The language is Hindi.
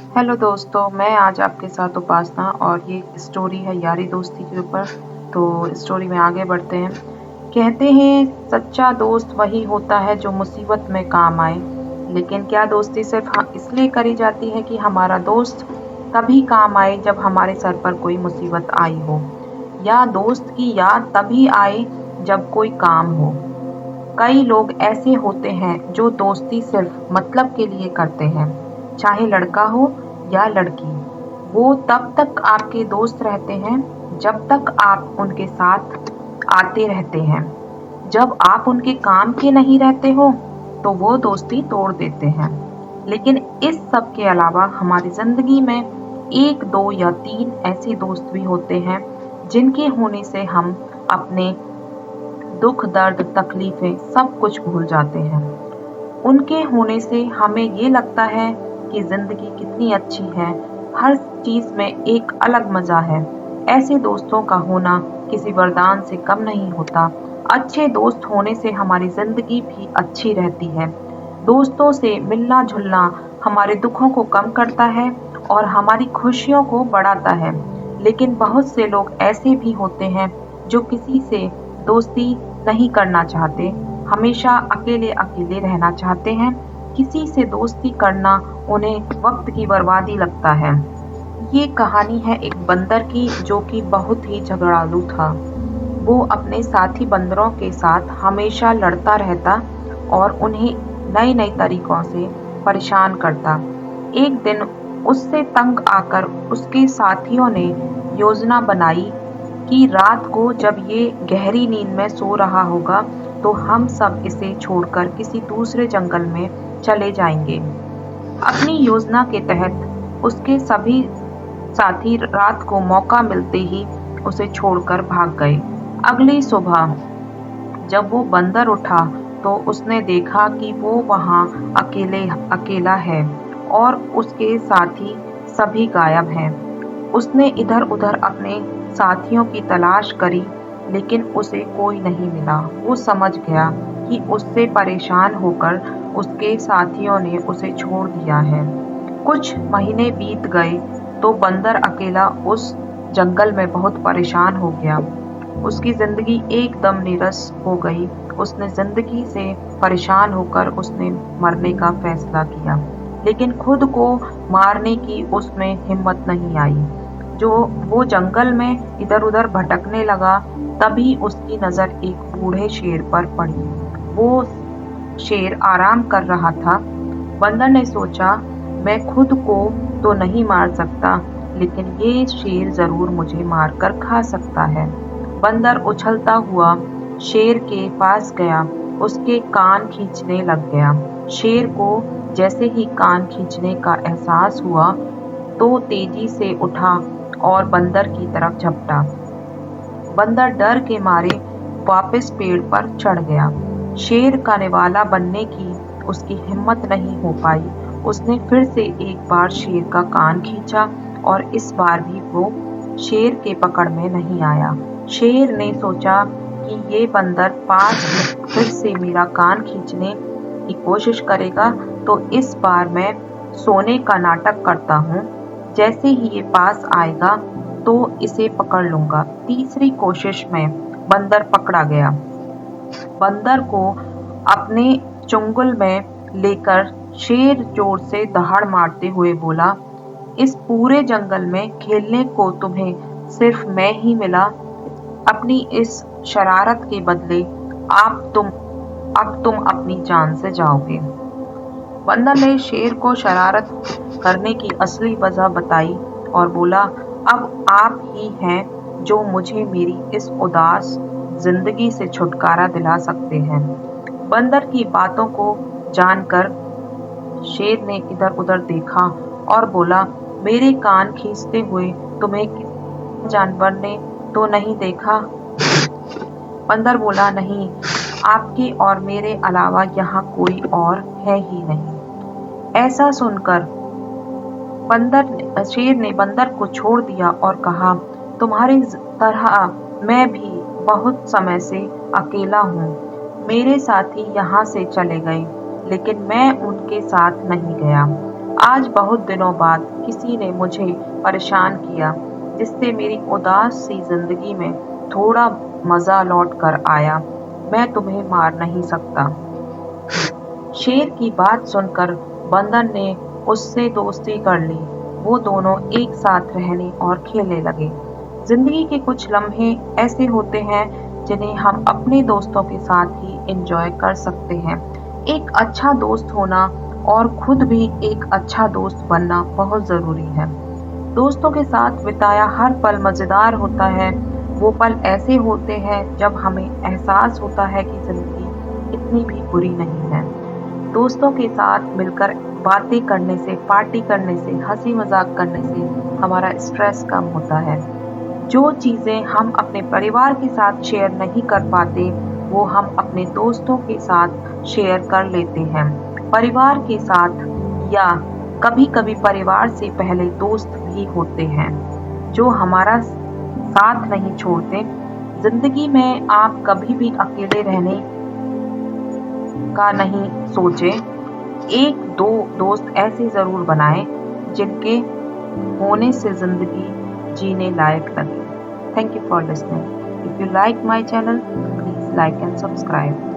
हेलो दोस्तों, मैं आज आपके साथ उपासना और ये स्टोरी है यारी दोस्ती के ऊपर। तो स्टोरी में आगे बढ़ते हैं। कहते हैं सच्चा दोस्त वही होता है जो मुसीबत में काम आए। लेकिन क्या दोस्ती सिर्फ इसलिए करी जाती है कि हमारा दोस्त तभी काम आए जब हमारे सर पर कोई मुसीबत आई हो, या दोस्त की याद तभी आए जब कोई काम हो। कई लोग ऐसे होते हैं जो दोस्ती सिर्फ मतलब के लिए करते हैं, चाहे लड़का हो या लड़की। वो तब तक आपके दोस्त रहते हैं जब तक आप उनके साथ आते रहते हैं। जब आप उनके काम के नहीं रहते हो तो वो दोस्ती तोड़ देते हैं। लेकिन इस सब के अलावा हमारी जिंदगी में एक, दो या तीन ऐसे दोस्त भी होते हैं जिनके होने से हम अपने दुख, दर्द, तकलीफें सब कुछ भूल जाते हैं। उनके होने से हमें ये लगता है कि जिंदगी कितनी अच्छी है, हर चीज में एक अलग मजा है। ऐसे दोस्तों का होना किसी वरदान से कम नहीं होता। अच्छे दोस्त होने से हमारी जिंदगी भी अच्छी रहती है। दोस्तों से मिलना जुलना हमारे दुखों को कम करता है और हमारी खुशियों को बढ़ाता है। लेकिन बहुत से लोग ऐसे भी होते हैं जो किसी से दोस्ती नहीं करना चाहते, हमेशा अकेले अकेले रहना चाहते हैं। किसी से दोस्ती करना उन्हें वक्त की बर्बादी लगता है। ये कहानी है एक बंदर की जो कि बहुत ही झगड़ालू था। वो अपने साथी बंदरों के साथ हमेशा लड़ता रहता और उन्हें नए नए तरीकों से परेशान करता। एक दिन उससे तंग आकर उसके साथियों ने योजना बनाई कि रात को जब ये गहरी नींद में सो रहा होगा तो हम सब इसे छोड़कर किसी दूसरे जंगल में चले जाएंगे। अपनी योजना के तहत उसके सभी साथी रात को मौका मिलते ही उसे छोड़कर भाग गए। अगली सुबह जब वो बंदर उठा तो उसने देखा कि वो वहां अकेला है और उसके साथी सभी गायब हैं। उसने इधर उधर अपने साथियों की तलाश करी, लेकिन उसे कोई नहीं मिला। वो समझ गया कि उससे परेशान होकर उसके साथियों ने उसे छोड़ दिया है। कुछ महीने बीत गए तो बंदर अकेला उस जंगल में बहुत परेशान हो गया। उसकी जिंदगी एकदम नीरस हो गई। उसने जिंदगी से परेशान होकर उसने मरने का फैसला किया, लेकिन खुद को मारने की उसमें हिम्मत नहीं आई। जो वो जंगल में इधर उधर भटकने लगा, तभी उसकी नजर एक बूढ़े शेर पर पड़ी। वो शेर आराम कर रहा था। बंदर ने सोचा, मैं खुद को तो नहीं मार सकता, लेकिन ये शेर जरूर मुझे मारकर खा सकता है। बंदर उछलता हुआ शेर के पास गया, उसके कान खींचने लग गया। शेर को जैसे ही कान खींचने का एहसास हुआ तो तेजी से उठा और बंदर की तरफ झपटा। बंदर डर के मारे वापस पेड़ पर चढ़ गया। शेर का निवाला बनने की उसकी हिम्मत नहीं हो पाई। उसने फिर से एक बार शेर का कान खींचा और इस बार भी वो शेर के पकड़ में नहीं आया। शेर ने सोचा कि ये बंदर पास फिर से मेरा कान खींचने की कोशिश करेगा, तो इस बार मैं सोने का नाटक करता हूँ। जैसे ही ये पास आएगा तो इसे पकड़ लूंगा। तीसरी कोशिश में बंदर पकड़ा गया। बंदर को अपने चंगुल में लेकर शेर जोर से दहाड़ मारते हुए बोला, इस पूरे जंगल में खेलने को तुम्हें सिर्फ मैं ही मिला। अपनी इस शरारत के बदले अब तुम अपनी जान से जाओगे। बंदर ने शेर को शरारत करने की असली वजह बताई और बोला, अब आप ही हैं जो मुझे मेरी इस उदास जिंदगी से छुटकारा दिला सकते हैं। बंदर की बातों को जानकर शेर ने इधर उधर देखा और बोला, मेरे कान खींचते हुए तुम्हें किसी जानवर ने तो नहीं देखा? बंदर बोला, नहीं, आपके और मेरे अलावा यहाँ कोई और है ही नहीं। ऐसा सुनकर शेर ने बंदर को छोड़ दिया और कहा, तुम्हारी तरह मैं भी बहुत समय से अकेला हूँ। मेरे साथी यहाँ से चले गए, लेकिन मैं उनके साथ नहीं गया। आज बहुत दिनों बाद किसी ने मुझे परेशान किया, जिससे मेरी उदास सी जिंदगी में थोड़ा मजा लौट कर आया। मैं तुम्हें मार नहीं सकता। शेर की बात सुनकर बंदर ने उससे दोस्ती कर ली। वो दोनों एक साथ रहने और खेलने लगे। जिंदगी के कुछ लम्हे ऐसे होते हैं जिन्हें हम अपने दोस्तों के साथ ही एंजॉय कर सकते हैं। एक अच्छा दोस्त होना और खुद भी एक अच्छा दोस्त बनना बहुत जरूरी है। दोस्तों के साथ बिताया हर पल मजेदार होता है। वो पल ऐसे होते हैं जब हमें एहसास होता है कि जिंदगी इतनी भी बुरी नहीं है। दोस्तों के साथ मिलकर बातें करने से, पार्टी करने से, हंसी मजाक करने से हमारा स्ट्रेस कम होता है। जो चीजें हम अपने परिवार के साथ शेयर नहीं कर पाते, वो हम अपने दोस्तों के साथ शेयर कर लेते हैं। परिवार के साथ या कभी-कभी परिवार से पहले दोस्त भी होते हैं, जो हमारा साथ नहीं छोड़ते। जिंदगी में आप कभी भी अकेले रहने का नहीं सोचें। एक दो दोस्त ऐसे जरूर बनाएं जिनके होने से जिंदगी जीने लायक लगे। Thank you for listening. If you like my channel, please like and subscribe.